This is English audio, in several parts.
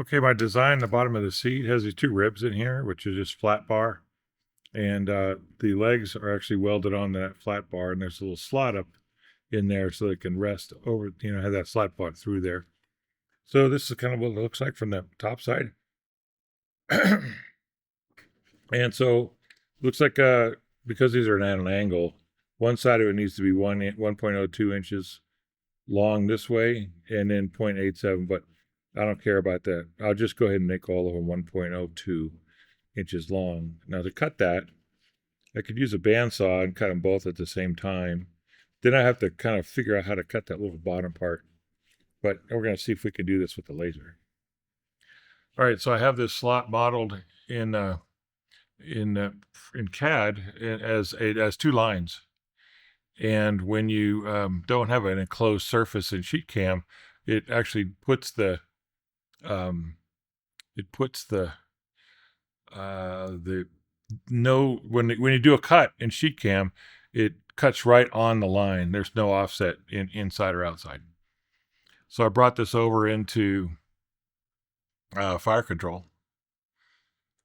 Okay, my design, the bottom of the seat has these two ribs in here, which is just flat bar. And the legs are actually welded on that flat bar, and there's a little slot up in there so it can rest over, have that slot bar through there. So this is kind of what it looks like from the top side. And so looks like because these are at an angle, one side of it needs to be 1.02 inches long this way, and then 0.87, but I don't care about that. I'll just go ahead and make all of them 1.02 inches long. Now to cut that, I could use a bandsaw and cut them both at the same time. Then I have to kind of figure out how to cut that little bottom part. But we're going to see if we can do this with the laser. All right, so I have this slot modeled in CAD as two lines. And when you don't have an enclosed surface in SheetCam, it actually puts the no, when you do a cut in SheetCam, it cuts right on the line. There's no offset inside or outside. So I brought this over into fire control,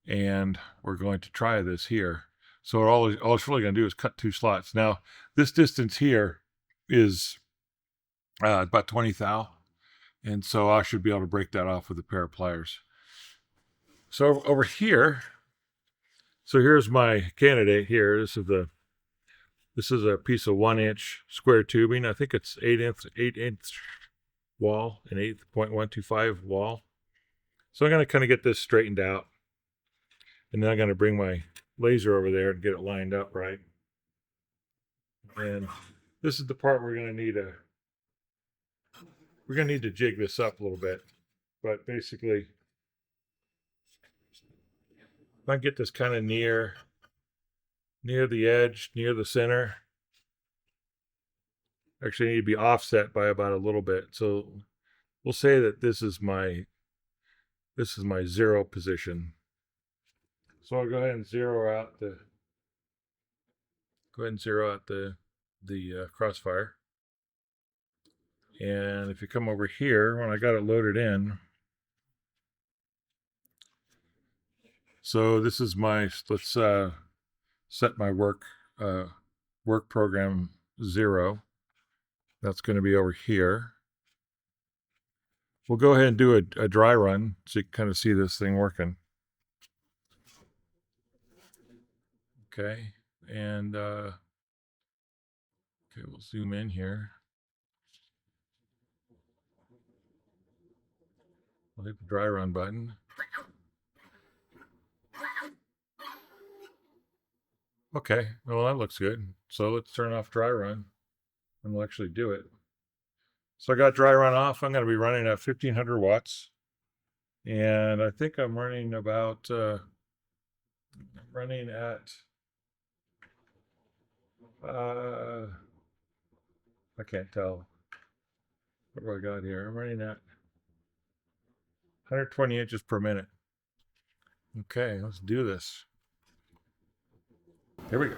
and we're going to try this here. So all it's really going to do is cut two slots. Now, this distance here is about 20 thou, and so I should be able to break that off with a pair of pliers. So over here, so here's my candidate here. This is a piece of 1-inch square tubing. I think it's 8-inch wall, an 8.125 wall. So I'm going to kind of get this straightened out, and then I'm going to bring my laser over there and get it lined up right. And this is the part we're going to need to jig this up a little bit. But basically, if I get this kind of near the edge, near the center, actually I need to be offset by about a little bit. So we'll say that this is my zero position. So I'll go ahead and zero out the crossfire. And if you come over here, when I got it loaded in, so this is let's set my work program 0. That's going to be over here. We'll go ahead and do a dry run so you can kind of see this thing working. Okay, and okay, we'll zoom in here. I'll hit the dry run button. Okay, well that looks good. So let's turn off dry run and we'll actually do it. So I got dry run off. I'm going to be running at 1500 watts. And I think I'm running about, running at, I can't tell. What do I got here? I'm running at 120 inches per minute. Okay, let's do this. Here we go.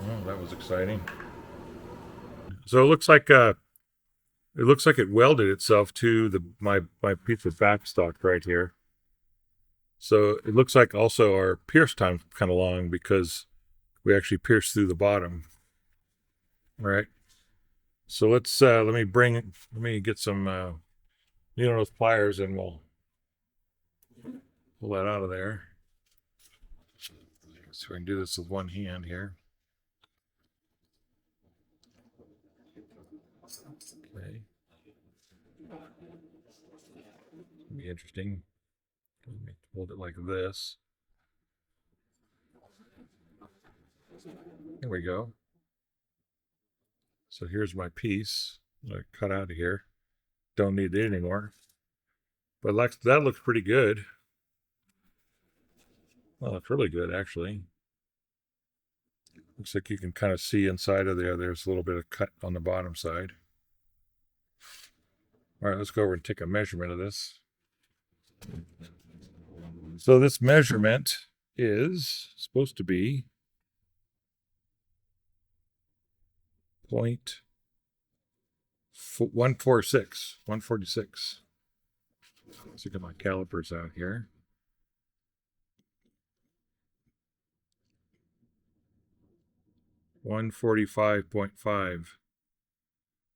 Oh, that was exciting. So it looks like it welded itself to my piece of backstock right here. So it looks like also our pierce time's kind of long because we actually pierced through the bottom. All right. So let's let me get some those pliers, and we'll pull that out of there. So we can do this with one hand here. Okay. It'll be interesting. Let me hold it like this. There we go. So here's my piece. I cut out of here. Don't need it anymore. But that looks pretty good. Well, it's really good, actually. Looks like you can kind of see inside of there. There's a little bit of cut on the bottom side. All right, let's go over and take a measurement of this. So this measurement is supposed to be 146. 146. Let's get my calipers out here. $145.5.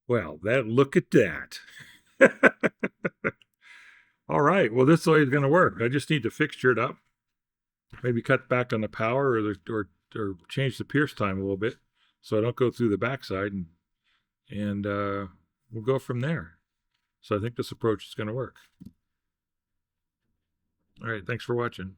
Well, look at that. All right. Well, this way is going to work. I just need to fixture it up. Maybe cut back on the power or change the pierce time a little bit so I don't go through the backside, and we'll go from there. So I think this approach is going to work. All right. Thanks for watching.